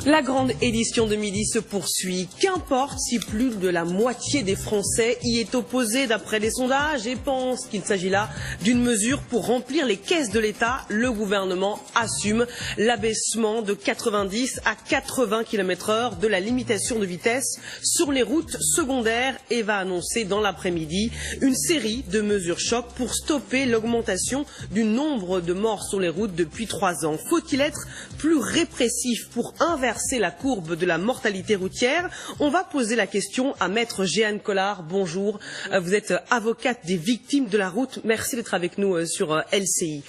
La grande édition de midi se poursuit. Qu'importe si plus de la moitié des Français y est opposée d'après les sondages et pense qu'il s'agit là d'une mesure pour remplir les caisses de l'État, le gouvernement assume l'abaissement de 90 à 80 km/h de la limitation de vitesse sur les routes secondaires et va annoncer dans l'après-midi une série de mesures chocs pour stopper l'augmentation du nombre de morts sur les routes depuis 3 ans. Faut-il être plus répressif pour inverser la courbe de la mortalité routière? On va poser la question à maître Jeanne Collard. Bonjour, vous êtes avocate des victimes de la route. Merci d'être avec nous sur LCI.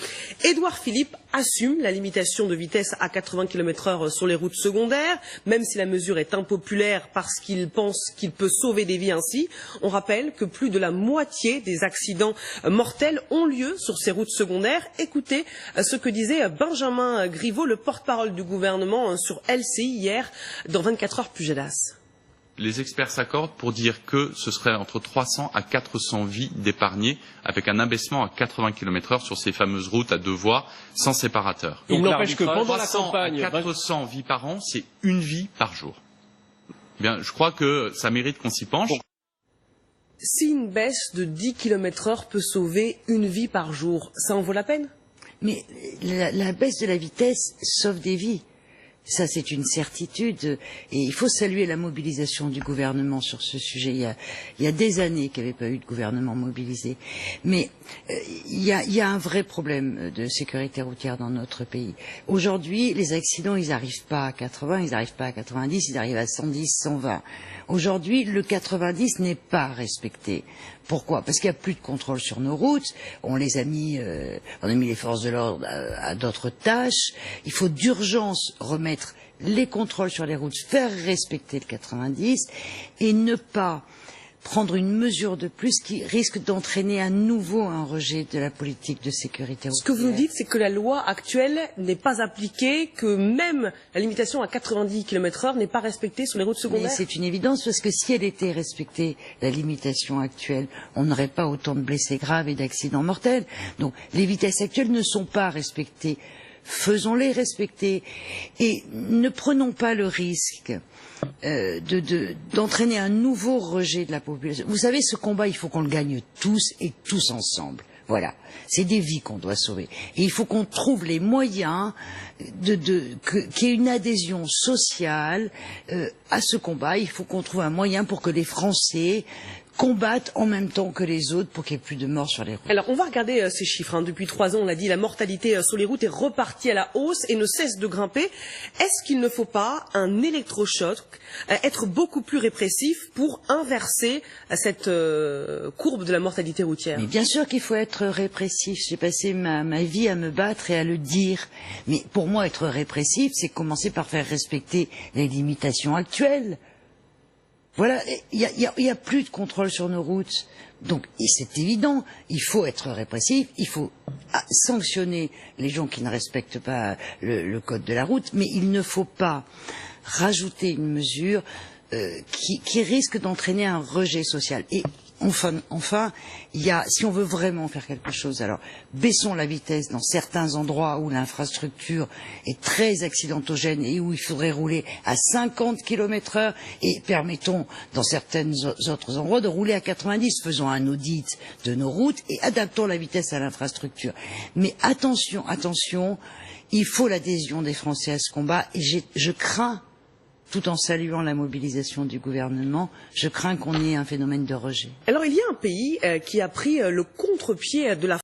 Édouard Philippe assume la limitation de vitesse à 80 km/h sur les routes secondaires, même si la mesure est impopulaire parce qu'il pense qu'il peut sauver des vies ainsi. On rappelle que plus de la moitié des accidents mortels ont lieu sur ces routes secondaires. Écoutez ce que disait Benjamin Griveaux, le porte-parole du gouvernement sur LCI hier dans 24 heures Pujadas. Les experts s'accordent pour dire que ce serait entre 300 à 400 vies d'épargnées avec un abaissement à 80 km/h sur ces fameuses routes à 2 voies sans séparateur. Il n'empêche que pendant la 300 campagne... à 400 vies par an, c'est une vie par jour. Bien, je crois que ça mérite qu'on s'y penche. Si une baisse de 10 km/h peut sauver une vie par jour, ça en vaut la peine? Mais la baisse de la vitesse sauve des vies. Ça, c'est une certitude. Et il faut saluer la mobilisation du gouvernement sur ce sujet. Il y a des années qu'il n'y avait pas eu de gouvernement mobilisé. Mais il y a un vrai problème de sécurité routière dans notre pays. Aujourd'hui, les accidents, ils n'arrivent pas à 80, ils n'arrivent pas à 90, ils arrivent à 110, 120. Aujourd'hui, le 90 n'est pas respecté. Pourquoi? Parce qu'il n'y a plus de contrôle sur nos routes. On a mis les forces de l'ordre à d'autres tâches. Il faut d'urgence remettre les contrôles sur les routes, faire respecter le 90 et ne pas prendre une mesure de plus qui risque d'entraîner à nouveau un rejet de la politique de sécurité routière. Ce que vous nous dites, c'est que la loi actuelle n'est pas appliquée, que même la limitation à 90 km/h n'est pas respectée sur les routes secondaires. Mais c'est une évidence, parce que si elle était respectée, la limitation actuelle, on n'aurait pas autant de blessés graves et d'accidents mortels. Donc les vitesses actuelles ne sont pas respectées. Faisons-les respecter et ne prenons pas le risque d'entraîner un nouveau rejet de la population. Vous savez, ce combat, il faut qu'on le gagne tous et tous ensemble. Voilà, c'est des vies qu'on doit sauver. Et il faut qu'on trouve les moyens qu'il y ait une adhésion sociale à ce combat. Il faut qu'on trouve un moyen pour que les Français combattent en même temps que les autres pour qu'il n'y ait plus de morts sur les routes. Alors on va regarder ces chiffres. Depuis 3 ans, on l'a dit, la mortalité sur les routes est repartie à la hausse et ne cesse de grimper. Est-ce qu'il ne faut pas un électrochoc, être beaucoup plus répressif pour inverser cette courbe de la mortalité routière? Mais bien sûr qu'il faut être répressif. J'ai passé ma vie à me battre et à le dire. Mais pour moi, être répressif, c'est commencer par faire respecter les limitations actuelles. Voilà, il y a plus de contrôle sur nos routes. Donc, c'est évident, il faut être répressif, il faut sanctionner les gens qui ne respectent pas le code de la route, mais il ne faut pas rajouter une mesure qui risque d'entraîner un rejet social. Et enfin, si on veut vraiment faire quelque chose, alors baissons la vitesse dans certains endroits où l'infrastructure est très accidentogène et où il faudrait rouler à 50 km/h et permettons dans certains autres endroits de rouler à 90. Faisons un audit de nos routes et adaptons la vitesse à l'infrastructure. Mais attention, il faut l'adhésion des Français à ce combat et je crains, tout en saluant la mobilisation du gouvernement, je crains qu'on ait un phénomène de rejet. Alors il y a un pays qui a pris le contre-pied de la